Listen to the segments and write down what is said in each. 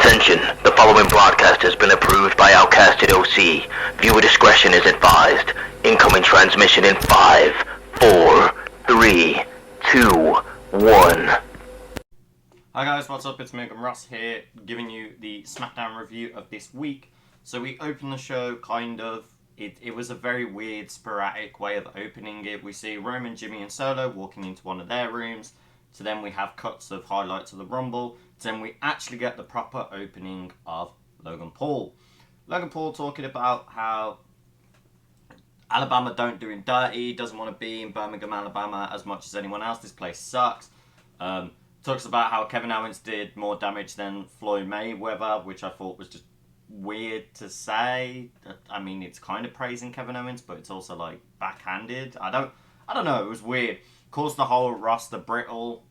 Attention, the following broadcast has been approved by Outcasted OC. Viewer discretion is advised. Incoming transmission in 5, 4, 3, 2, 1. Hi guys, what's up? It's Mugenross here, giving you the Smackdown review of this week. So we opened the show it was a very weird, sporadic way of opening it. We see Roman, Jimmy and Solo walking into one of their rooms. So then we have cuts of highlights of the Rumble. Then we actually get the proper opening of Logan Paul. Logan Paul talking about how Alabama don't do him dirty, doesn't want to be in Birmingham, Alabama as much as anyone else. This place sucks. Talks about how Kevin Owens did more damage than Floyd Mayweather, which I thought was just weird to say. I mean, it's kind of praising Kevin Owens, but it's also like backhanded. I don't know. It was weird. Calls the whole roster brittle.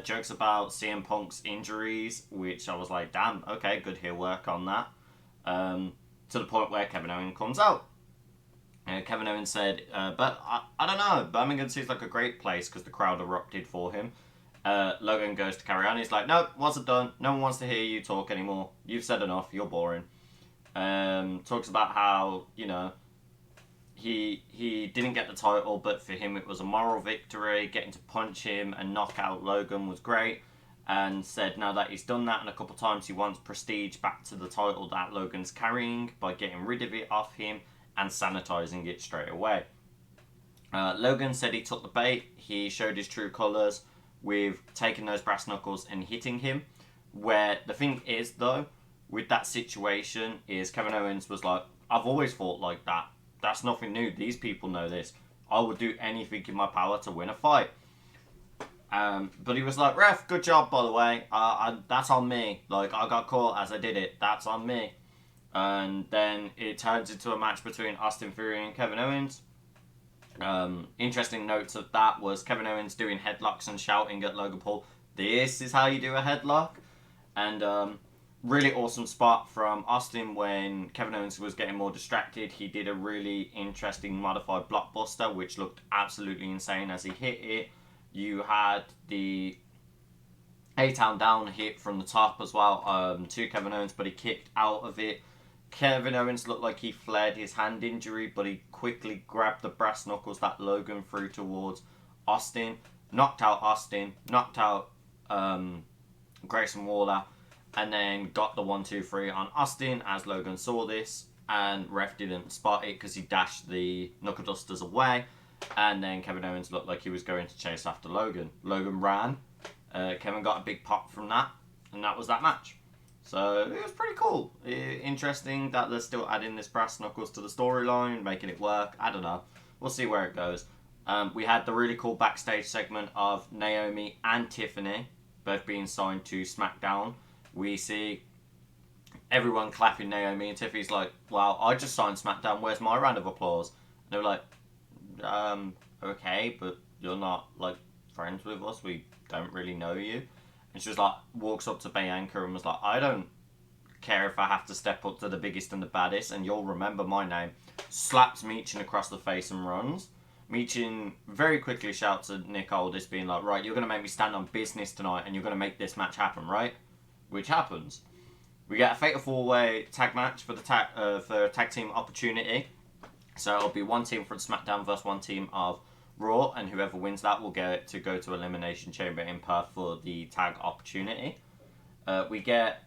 Jokes about CM Punk's injuries, which I was like, damn, okay, good heel work on that. To the point where Kevin Owens comes out. Kevin Owens said, but I don't know, Birmingham seems like a great place because the crowd erupted for him. Logan goes to carry on. He's like, no, wasn't done. No one wants to hear you talk anymore. You've said enough. You're boring. Talks about how, you know, he didn't get the title, but for him it was a moral victory. Getting to punch him and knock out Logan was great. And said now that he's done that and a couple times, he wants prestige back to the title that Logan's carrying by getting rid of it off him and sanitizing it straight away. Logan said he took the bait. He showed his true colours with taking those brass knuckles and hitting him. Where the thing is, though, with that situation is Kevin Owens was like, I've always fought like that. That's nothing new. These people know this. I would do anything in my power to win a fight. But he was like, ref, good job, by the way. That's on me. Like, I got caught as I did it. That's on me. And then it turns into a match between Austin Theory and Kevin Owens. Interesting notes of that was Kevin Owens doing headlocks and shouting at Logan Paul, this is how you do a headlock. And really awesome spot from Austin when Kevin Owens was getting more distracted. He did a really interesting modified blockbuster, which looked absolutely insane as he hit it. You had the A-Town down hit from the top as well to Kevin Owens, but he kicked out of it. Kevin Owens looked like he flared his hand injury, but he quickly grabbed the brass knuckles that Logan threw towards Austin, knocked out Austin, knocked out Grayson Waller, and then got the 1-2-3 on Austin as Logan saw this, and ref didn't spot it because he dashed the knuckle dusters away, and then Kevin Owens looked like he was going to chase after Logan. Logan ran. Kevin got a big pop from that, and that was that match. So it was pretty cool. Interesting that they're still adding this brass knuckles to the storyline, making it work. I don't know. We'll see where it goes. We had the really cool backstage segment of Naomi and Tiffany both being signed to Smackdown. We see everyone clapping Naomi, and Tiffany's like, well, I just signed Smackdown. Where's my round of applause? And they were like, okay, but you're not, like, friends with us. We don't really know you. And she was like, walks up to Bianca and was like, I don't care if I have to step up to the biggest and the baddest, and you'll remember my name. Slaps Meechin across the face and runs. Meechin very quickly shouts at Nick Aldis, being like, right, you're going to make me stand on business tonight, and you're going to make this match happen, right? Which happens. We get a Fatal 4-Way tag match for the tag team opportunity. So it'll be one team from SmackDown versus one team of Raw, and whoever wins that will get to go to Elimination Chamber in Perth for the tag opportunity. We get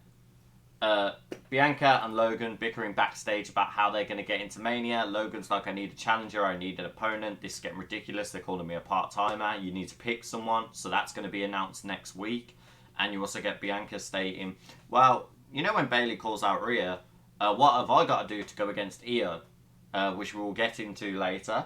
Bianca and Logan bickering backstage about how they're going to get into Mania. Logan's like, I need a challenger, I need an opponent, this is getting ridiculous, they're calling me a part-timer, you need to pick someone, so that's going to be announced next week. And you also get Bianca stating, well, you know when Bayley calls out Rhea, what have I got to do to go against Io? Which we'll get into later.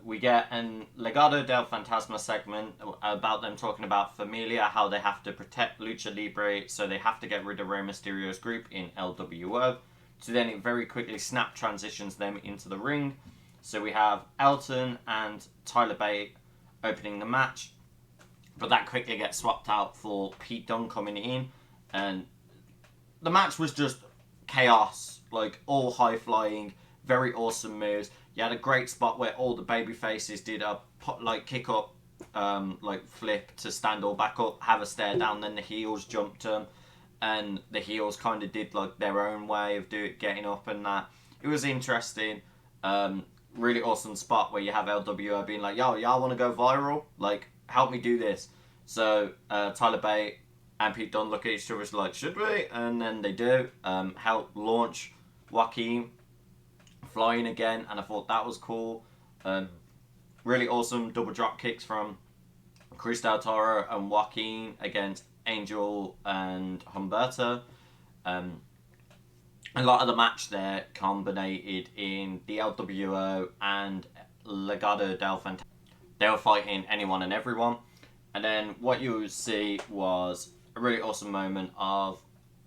We get an Legado del Fantasma segment about them talking about Familia, how they have to protect Lucha Libre, so they have to get rid of Rey Mysterio's group in LWO. So then it very quickly snap transitions them into the ring. So we have Elton and Tyler Bate opening the match, but that quickly gets swapped out for Pete Dunne coming in, and the match was just chaos, like all high-flying, very awesome moves. You had a great spot where all the baby faces did a kick up, flip to stand all back up, have a stare down, then the heels jumped them. and the heels kind of did like their own way of getting up and that. It was interesting. Really awesome spot where you have LWO being like, yo, y'all want to go viral? Like, help me do this. So Tyler Bate and Pete Dunne look at each other like, should we? And then they do. Help launch Joaquin flying again, and I thought that was cool. Really awesome double drop kicks from Chris Del Toro and Joaquin against Angel and Humberto. A lot of the match there combined in the LWO and Legado del Fantasma. They were fighting anyone and everyone. And then what you see was a really awesome moment of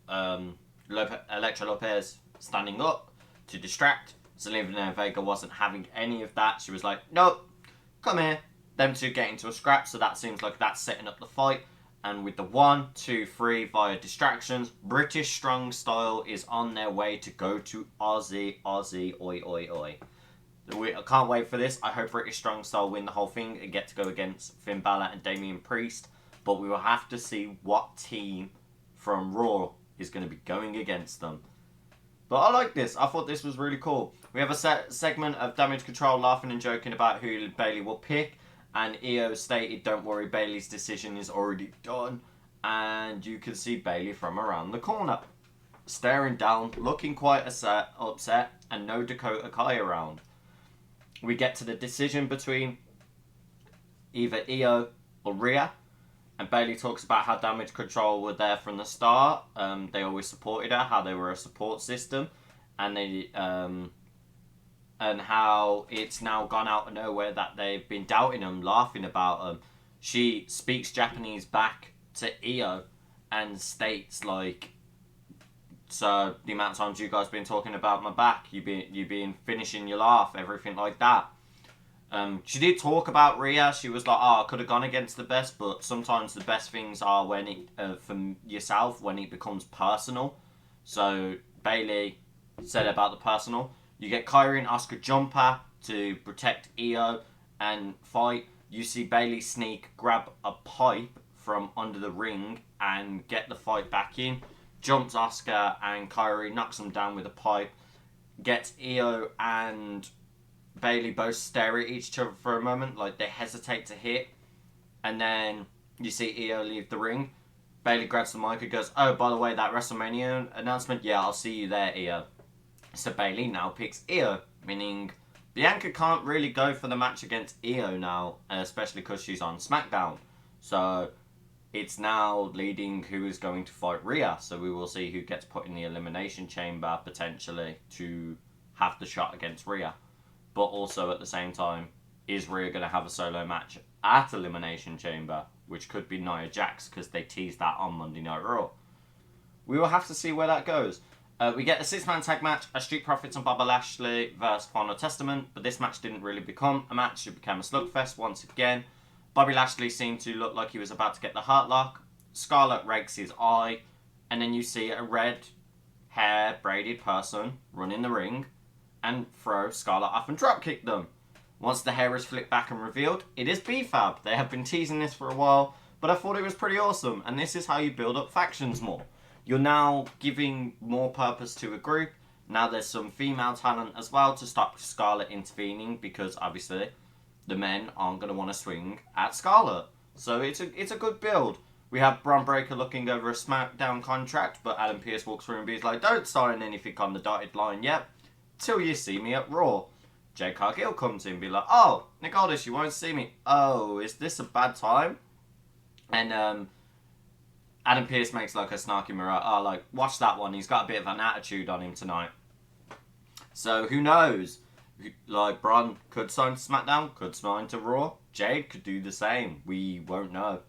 Elektra Lopez standing up to distract. Zelina Vega wasn't having any of that. She was like, nope, come here. Them two get into a scrap, so that seems like that's setting up the fight. And with the 1, 2, 3 via distractions, British Strong Style is on their way to go to Aussie, oi, oi, oi. I can't wait for this. I hope British Strong Style win the whole thing and get to go against Finn Balor and Damian Priest. But we will have to see what team from Raw is going to be going against them. But I like this. I thought this was really cool. We have a segment of Damage Control laughing and joking about who Bayley will pick. And EO stated, don't worry, Bayley's decision is already done. And you can see Bayley from around the corner. Staring down, looking quite upset, and no Dakota Kai around. We get to the decision between either EO or Rhea. And Bayley talks about how Damage Control were there from the start. They always supported her, how they were a support system. And they... and how it's now gone out of nowhere that they've been doubting them, laughing about them. She speaks Japanese back to EO and states like, so the amount of times you guys been talking about my back, you been finishing your laugh, everything like that. She did talk about Rhea. She was like, I could have gone against the best, but sometimes the best things are when it from yourself, when it becomes personal. So Bayley said about the personal. You get Kairi and Asuka jumper to protect EO and fight. You see Bayley sneak, grab a pipe from under the ring and get the fight back in. Jumps Asuka and Kairi, knocks them down with a pipe. Gets EO and Bayley both stare at each other for a moment, like they hesitate to hit. And then you see EO leave the ring. Bayley grabs the mic and goes, oh, by the way, that WrestleMania announcement, yeah, I'll see you there, EO. So Bayley now picks EO, meaning Bianca can't really go for the match against EO now, especially because she's on Smackdown. So it's now leading who is going to fight Rhea. So we will see who gets put in the Elimination Chamber, potentially, to have the shot against Rhea. But also at the same time, is Rhea going to have a solo match at Elimination Chamber, which could be Nia Jax, because they teased that on Monday Night Raw. We will have to see where that goes. We get a 6-man tag match, a Street Profits and Bobby Lashley versus Final Testament, but this match didn't really become a match, it became a slugfest once again. Bobby Lashley seemed to look like he was about to get the Hurt Lock. Scarlett rakes his eye, and then you see a red hair braided person run in the ring and throw Scarlett off and dropkick them. Once the hair is flipped back and revealed, it is B-Fab. They have been teasing this for a while, but I thought it was pretty awesome, and this is how you build up factions more. You're now giving more purpose to a group. Now there's some female talent as well to stop Scarlett intervening, because obviously the men aren't going to want to swing at Scarlett. So it's a good build. We have Bron Breakker looking over a Smackdown contract, but Adam Pearce walks through and be like, don't sign anything on the dotted line yet, till you see me at Raw. Jade Cargill comes in and be like, oh, Nick Aldis, you won't see me. Oh, is this a bad time? And Adam Pearce makes like a snarky mirror. Oh, like, watch that one. He's got a bit of an attitude on him tonight. So, who knows? Like, Braun could sign to SmackDown, could sign to Raw. Jade could do the same. We won't know.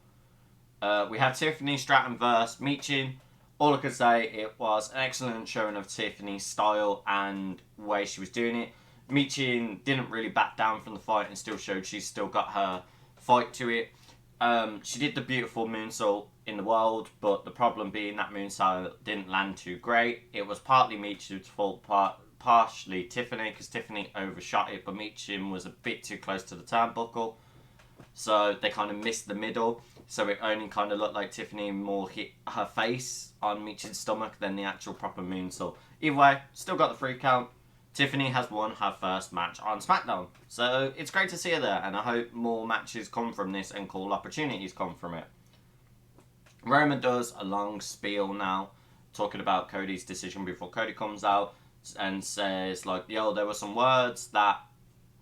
We have Tiffany Stratton versus Michin. All I could say, it was an excellent showing of Tiffany's style and way she was doing it. Michin didn't really back down from the fight and still showed she's still got her fight to it. She did the beautiful moonsault in the world, but the problem being that moonsault didn't land too great. It was partly Michin's fault, partially Tiffany, because Tiffany overshot it, but Michin was a bit too close to the turnbuckle, so they kind of missed the middle. so it only kind of looked like Tiffany more hit her face on Mitch's stomach than the actual proper moonsault. Either way, still got the 3 count. Tiffany has won her first match on Smackdown, so it's great to see her there, and I hope more matches come from this and cool opportunities come from it. Roman does a long spiel now, talking about Cody's decision before Cody comes out and says, like, yo, there were some words that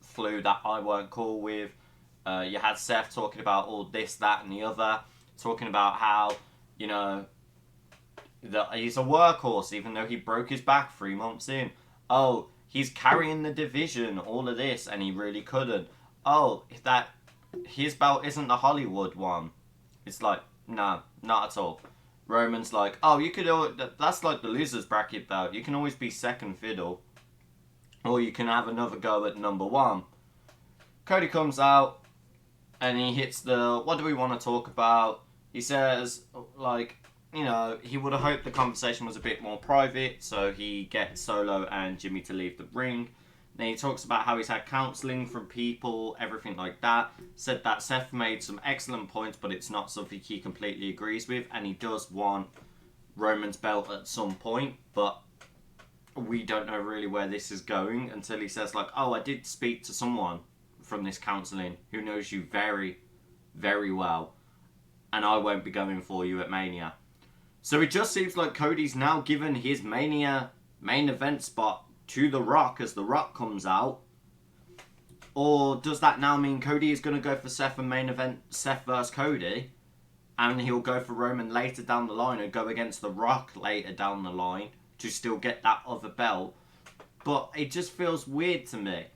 flew that I weren't cool with. You had Seth talking about all this, that, and the other, talking about how, you know, that he's a workhorse even though he broke his back 3 months in. Oh, he's carrying the division, all of this, and he really couldn't. Oh, that his belt isn't the Hollywood one. It's like, no, not at all. Roman's like, oh, you could, that's like the loser's bracket belt. You can always be second fiddle, or you can have another go at number 1. Cody comes out, and he hits the, what do we want to talk about? He says, like, you know, he would have hoped the conversation was a bit more private, so he gets Solo and Jimmy to leave the ring. Then he talks about how he's had counselling from people, everything like that. Said that Seth made some excellent points, but it's not something he completely agrees with, and he does want Roman's belt at some point, but we don't know really where this is going until he says, like, oh, I did speak to someone from this counselling who knows you very, very well, and I won't be going for you at Mania. So it just seems like Cody's now given his Mania main event spot to The Rock as The Rock comes out. Or does that now mean Cody is going to go for Seth and main event Seth versus Cody, and he'll go for Roman later down the line and go against The Rock later down the line to still get that other belt? But it just feels weird to me.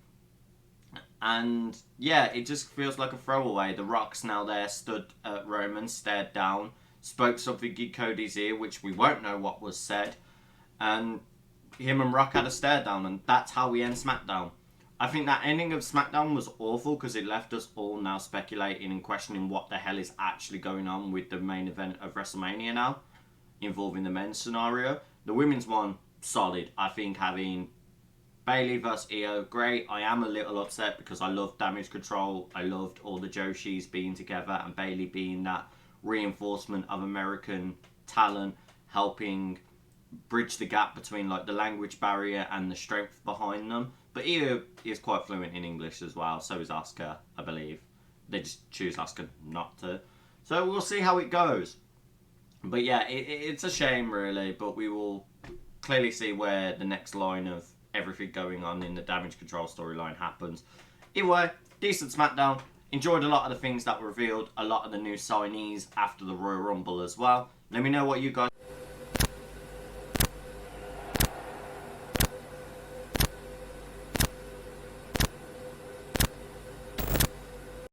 And yeah, it just feels like a throwaway. The Rock's now there, stood at Roman, stared down, spoke something in Cody's ear, which we won't know what was said, and him and Rock had a stare down, and that's how we end SmackDown. I think that ending of SmackDown was awful because it left us all now speculating and questioning what the hell is actually going on with the main event of WrestleMania now, involving the men's scenario. The women's one, solid. I think having Bayley versus Io, great. I am a little upset because I loved Damage Control. I loved all the Joshis being together and Bayley being that reinforcement of American talent, helping bridge the gap between like the language barrier and the strength behind them. But Io is quite fluent in English as well, so is Asuka, I believe. They just choose Asuka not to. So we'll see how it goes. But yeah, it's a shame really, but we will clearly see where the next line of everything going on in the Damage Control storyline happens. Either way, decent SmackDown. Enjoyed a lot of the things that were revealed, a lot of the new signees after the Royal Rumble as well. Let me know what you guys